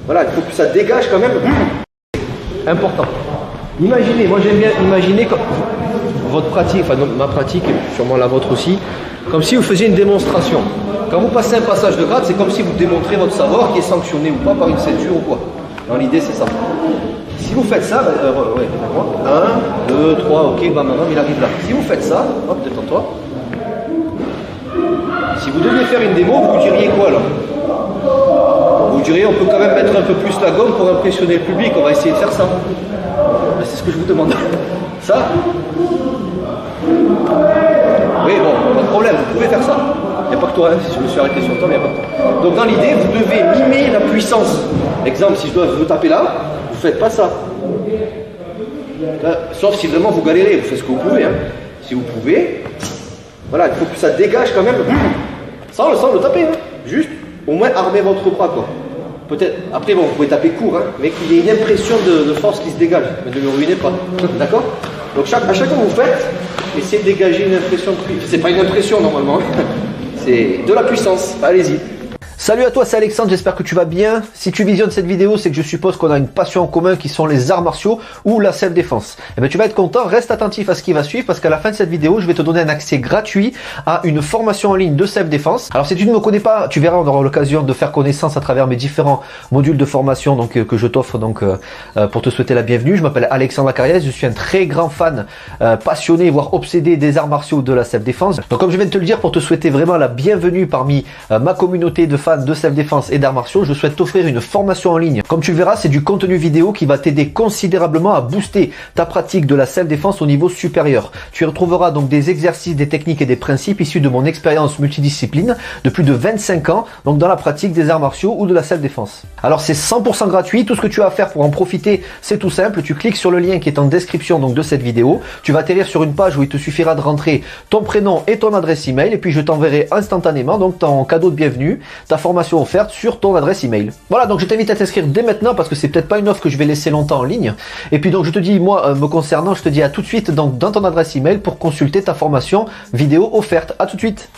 Voilà, il faut que ça dégage quand même. Important. Imaginez, moi j'aime bien imaginer comme votre pratique, enfin ma pratique, et sûrement la vôtre aussi, comme si vous faisiez une démonstration. Quand vous passez un passage de grade, c'est comme si vous démontrez votre savoir qui est sanctionné ou pas par une ceinture ou quoi. Dans l'idée, c'est ça. Si vous faites ça, ouais, 1, 2, 3, ok, bah maintenant il arrive là. Si vous faites ça, hop, détends-toi. Si vous deviez faire une démo, vous diriez quoi là? Vous diriez, on peut quand même mettre un peu plus la gomme pour impressionner le public, on va essayer de faire ça. C'est ce que je vous demande. Ça? Oui, bon, pas de problème, vous pouvez faire ça. Il n'y a pas que toi, hein, si je me suis arrêté sur le temps, il n'y a pas que toi. Donc dans l'idée, vous devez mimer la puissance. Exemple, si je dois vous taper là, vous ne faites pas ça. Là, sauf si vraiment vous galérez, vous faites ce que vous pouvez. Hein. Si vous pouvez, voilà, il faut que ça dégage quand même, sans le taper. Hein. Juste, au moins, armez votre bras, quoi. Peut-être, après, bon, vous pouvez taper court, hein, mais qu'il y ait une impression de force qui se dégage, mais ne le ruinez pas. D'accord? Donc à chaque fois que vous faites, essayez de dégager une impression de puissance. C'est pas une impression normalement, c'est de la puissance. Allez-y. Salut à toi, c'est Alexandre, j'espère que tu vas bien. Si tu visionnes cette vidéo, c'est que je suppose qu'on a une passion en commun qui sont les arts martiaux ou la self-défense. Eh bien, tu vas être content, reste attentif à ce qui va suivre parce qu'à la fin de cette vidéo, je vais te donner un accès gratuit à une formation en ligne de self-défense. Alors, si tu ne me connais pas, tu verras, on aura l'occasion de faire connaissance à travers mes différents modules de formation donc, que je t'offre donc pour te souhaiter la bienvenue. Je m'appelle Alexandre Lacariès, je suis un très grand fan, passionné, voire obsédé des arts martiaux de la self-défense. Donc, comme je viens de te le dire, pour te souhaiter vraiment la bienvenue parmi ma communauté de fans de self-défense et d'arts martiaux, je souhaite t'offrir une formation en ligne. Comme tu le verras, c'est du contenu vidéo qui va t'aider considérablement à booster ta pratique de la self-défense au niveau supérieur. Tu y retrouveras donc des exercices, des techniques et des principes issus de mon expérience multidiscipline de plus de 25 ans, donc dans la pratique des arts martiaux ou de la self-défense. Alors c'est 100% gratuit, tout ce que tu as à faire pour en profiter, c'est tout simple, tu cliques sur le lien qui est en description donc de cette vidéo, tu vas atterrir sur une page où il te suffira de rentrer ton prénom et ton adresse email et puis je t'enverrai instantanément donc ton cadeau de bienvenue, ta formation offerte sur ton adresse email. Voilà, donc je t'invite à t'inscrire dès maintenant parce que c'est peut-être pas une offre que je vais laisser longtemps en ligne. Et puis donc je te dis, moi me concernant, je te dis à tout de suite donc dans ton adresse email pour consulter ta formation vidéo offerte. À tout de suite.